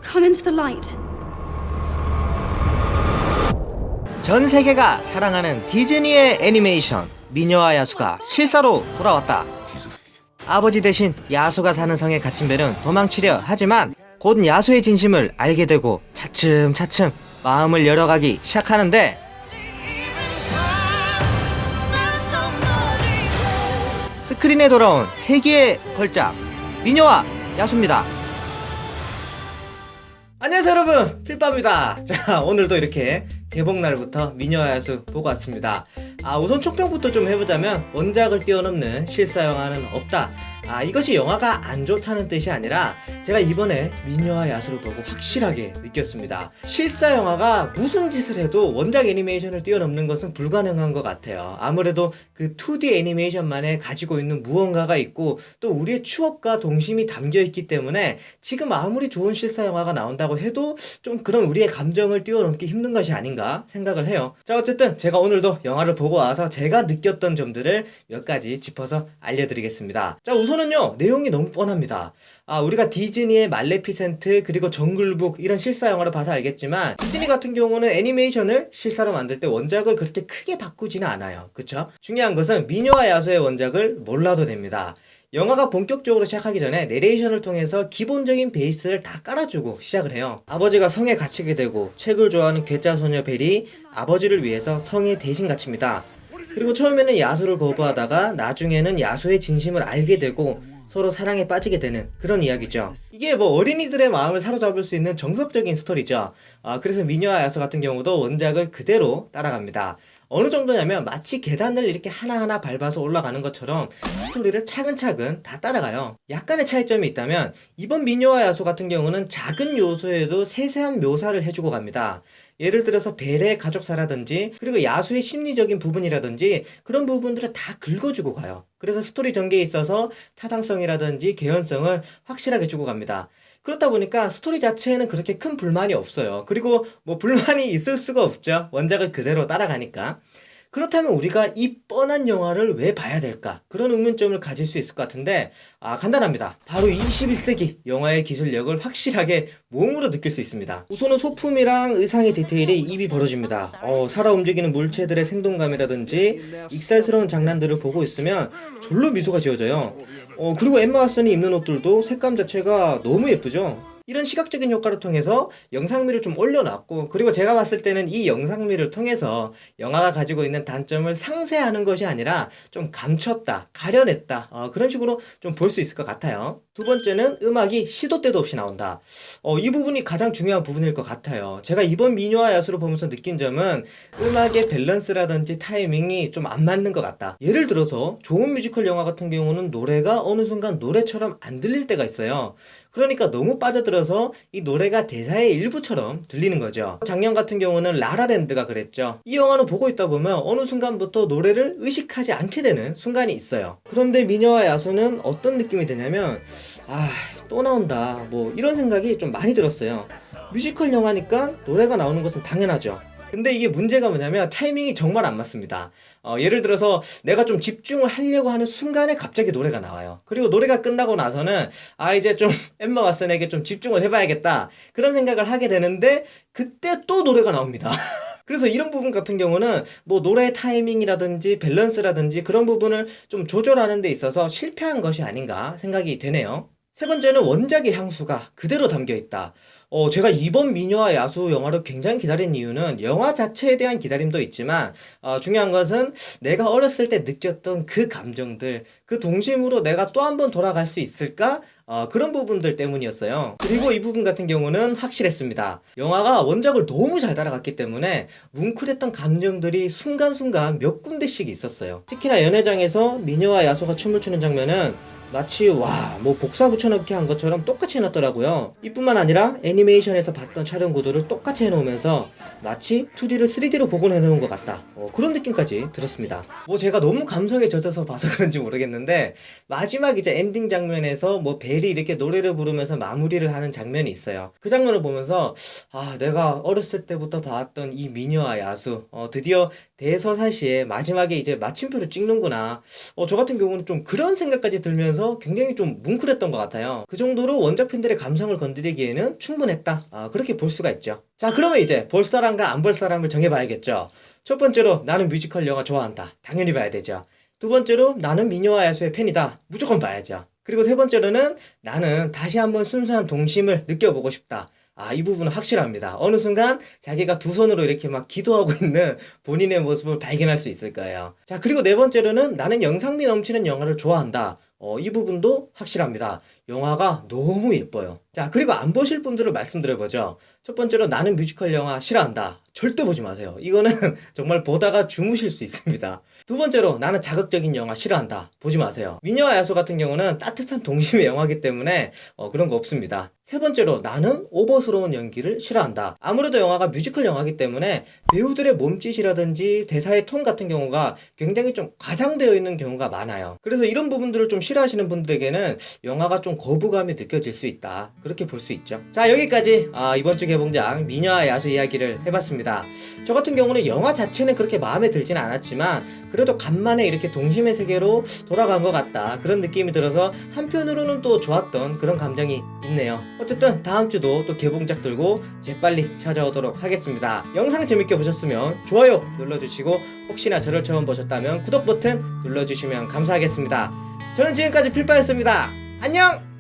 Come into the light. 전 세계가 사랑하는 디즈니의 애니메이션 미녀와 야수가 실사로 돌아왔다. 아버지 대신 야수가 사는 성에 갇힌 벨은 도망치려 하지만 곧 야수의 진심을 알게 되고 차츰차츰 마음을 열어가기 시작하는데, 스크린에 돌아온 세기의 걸작 미녀와 야수입니다. 안녕하세요 여러분, 필밥입니다. 자, 오늘도 이렇게 개봉날부터 미녀와 야수 보고 왔습니다. 우선 총평부터 좀 해보자면 원작을 뛰어넘는 실사 영화는 없다. 이것이 영화가 안 좋다는 뜻이 아니라 제가 이번에 미녀와 야수를 보고 확실하게 느꼈습니다. 실사 영화가 무슨 짓을 해도 원작 애니메이션을 뛰어넘는 것은 불가능한 것 같아요. 아무래도 그 2D 애니메이션만에 가지고 있는 무언가가 있고 또 우리의 추억과 동심이 담겨있기 때문에 지금 아무리 좋은 실사 영화가 나온다고 해도 좀 그런 우리의 감정을 뛰어넘기 힘든 것이 아닌가 생각을 해요. 자, 어쨌든 제가 오늘도 영화를 보고 와서 제가 느꼈던 점들을 몇 가지 짚어서 알려드리겠습니다. 자, 우선은요, 내용이 너무 뻔합니다. 우리가 디즈니의 말레피센트 그리고 정글북 이런 실사 영화를 봐서 알겠지만 디즈니 같은 경우는 애니메이션을 실사로 만들 때 원작을 그렇게 크게 바꾸지는 않아요. 그쵸? 중요한 것은 미녀와 야수의 원작을 몰라도 됩니다. 영화가 본격적으로 시작하기 전에 내레이션을 통해서 기본적인 베이스를 다 깔아주고 시작을 해요. 아버지가 성에 갇히게 되고 책을 좋아하는 괴짜 소녀 벨이 아버지를 위해서 성에 대신 갇힙니다. 그리고 처음에는 야수를 거부하다가 나중에는 야수의 진심을 알게 되고 서로 사랑에 빠지게 되는 그런 이야기죠. 이게 뭐 어린이들의 마음을 사로잡을 수 있는 정석적인 스토리죠. 그래서 미녀와 야수 같은 경우도 원작을 그대로 따라갑니다. 어느 정도냐면 마치 계단을 이렇게 하나하나 밟아서 올라가는 것처럼 스토리를 차근차근 다 따라가요. 약간의 차이점이 있다면 이번 미녀와 야수 같은 경우는 작은 요소에도 세세한 묘사를 해주고 갑니다. 예를 들어서 벨의 가족사라든지 그리고 야수의 심리적인 부분이라든지 그런 부분들을 다 긁어주고 가요. 그래서 스토리 전개에 있어서 타당성이라든지 개연성을 확실하게 주고 갑니다. 그렇다 보니까 스토리 자체에는 그렇게 큰 불만이 없어요. 그리고 뭐 불만이 있을 수가 없죠. 원작을 그대로 따라가니까. 그렇다면 우리가 이 뻔한 영화를 왜 봐야 될까? 그런 의문점을 가질 수 있을 것 같은데 간단합니다. 바로 21세기 영화의 기술력을 확실하게 몸으로 느낄 수 있습니다. 우선은 소품이랑 의상의 디테일이 입이 벌어집니다. 살아 움직이는 물체들의 생동감이라든지 익살스러운 장난들을 보고 있으면 절로 미소가 지어져요. 그리고 엠마 왓슨이 입는 옷들도 색감 자체가 너무 예쁘죠? 이런 시각적인 효과를 통해서 영상미를 좀 올려놨고, 그리고 제가 봤을 때는 이 영상미를 통해서 영화가 가지고 있는 단점을 상쇄하는 것이 아니라 좀 감췄다, 가려냈다, 그런 식으로 좀 볼 수 있을 것 같아요. 두 번째는 음악이 시도 때도 없이 나온다. 이 부분이 가장 중요한 부분일 것 같아요. 제가 이번 미녀와 야수를 보면서 느낀 점은 음악의 밸런스라든지 타이밍이 좀 안 맞는 것 같다. 예를 들어서 좋은 뮤지컬 영화 같은 경우는 노래가 어느 순간 노래처럼 안 들릴 때가 있어요. 그러니까 너무 빠져들어서 이 노래가 대사의 일부처럼 들리는 거죠. 작년 같은 경우는 라라랜드가 그랬죠. 이 영화는 보고 있다 보면 어느 순간부터 노래를 의식하지 않게 되는 순간이 있어요. 그런데 미녀와 야수는 어떤 느낌이 드냐면 또 나온다 뭐 이런 생각이 좀 많이 들었어요. 뮤지컬 영화니까 노래가 나오는 것은 당연하죠. 근데 이게 문제가 뭐냐면 타이밍이 정말 안 맞습니다. 예를 들어서 내가 좀 집중을 하려고 하는 순간에 갑자기 노래가 나와요. 그리고 노래가 끝나고 나서는 이제 좀 엠마 왓슨에게 좀 집중을 해봐야겠다 그런 생각을 하게 되는데 그때 또 노래가 나옵니다. 그래서 이런 부분 같은 경우는 뭐 노래 타이밍이라든지 밸런스라든지 그런 부분을 좀 조절하는 데 있어서 실패한 것이 아닌가 생각이 되네요. 세 번째는 원작의 향수가 그대로 담겨있다. 제가 이번 미녀와 야수 영화를 굉장히 기다린 이유는 영화 자체에 대한 기다림도 있지만 중요한 것은 내가 어렸을 때 느꼈던 그 감정들, 그 동심으로 내가 또 한 번 돌아갈 수 있을까? 그런 부분들 때문이었어요. 그리고 이 부분 같은 경우는 확실했습니다. 영화가 원작을 너무 잘 따라갔기 때문에 뭉클했던 감정들이 순간순간 몇 군데씩 있었어요. 특히나 연회장에서 미녀와 야수가 춤을 추는 장면은 마치 뭐 복사 붙여넣기 한 것처럼 똑같이 해놨더라고요. 이뿐만 아니라 애니메이션에서 봤던 촬영 구도를 똑같이 해놓으면서 마치 2D를 3D로 복원해놓은 것 같다, 그런 느낌까지 들었습니다. 뭐 제가 너무 감성에 젖어서 봐서 그런지 모르겠는데 마지막 이제 엔딩 장면에서 뭐 벨이 이렇게 노래를 부르면서 마무리를 하는 장면이 있어요. 그 장면을 보면서 내가 어렸을 때부터 봐왔던 이 미녀와 야수 드디어 대서사시에 마지막에 이제 마침표를 찍는구나. 저 같은 경우는 좀 그런 생각까지 들면서 보면서 굉장히 좀 뭉클했던 것 같아요. 그 정도로 원작 팬들의 감성을 건드리기에는 충분했다. 그렇게 볼 수가 있죠. 자, 그러면 이제 볼 사람과 안 볼 사람을 정해봐야겠죠. 첫 번째로 나는 뮤지컬 영화 좋아한다. 당연히 봐야 되죠. 두 번째로 나는 미녀와 야수의 팬이다. 무조건 봐야죠. 그리고 세 번째로는 나는 다시 한번 순수한 동심을 느껴보고 싶다. 이 부분은 확실합니다. 어느 순간 자기가 두 손으로 이렇게 막 기도하고 있는 본인의 모습을 발견할 수 있을 거예요. 자, 그리고 네 번째로는 나는 영상미 넘치는 영화를 좋아한다. 이 부분도 확실합니다. 영화가 너무 예뻐요. 자, 그리고 안 보실 분들을 말씀드려보죠. 첫 번째로 나는 뮤지컬 영화 싫어한다. 절대 보지 마세요. 이거는 정말 보다가 주무실 수 있습니다. 두 번째로 나는 자극적인 영화 싫어한다. 보지 마세요. 미녀와 야수 같은 경우는 따뜻한 동심의 영화이기 때문에 그런 거 없습니다. 세 번째로 나는 오버스러운 연기를 싫어한다. 아무래도 영화가 뮤지컬 영화이기 때문에 배우들의 몸짓이라든지 대사의 톤 같은 경우가 굉장히 좀 과장되어 있는 경우가 많아요. 그래서 이런 부분들을 좀 싫어하시는 분들에게는 영화가 좀 거부감이 느껴질 수 있다. 그렇게 볼 수 있죠. 자, 여기까지 이번 주 개봉작 미녀와 야수 이야기를 해봤습니다. 저 같은 경우는 영화 자체는 그렇게 마음에 들지는 않았지만 그래도 간만에 이렇게 동심의 세계로 돌아간 것 같다. 그런 느낌이 들어서 한편으로는 또 좋았던 그런 감정이 있네요. 어쨌든 다음 주도 또 개봉작 들고 재빨리 찾아오도록 하겠습니다. 영상 재밌게 보셨으면 좋아요 눌러주시고 혹시나 저를 처음 보셨다면 구독 버튼 눌러주시면 감사하겠습니다. 저는 지금까지 필파였습니다. 안녕!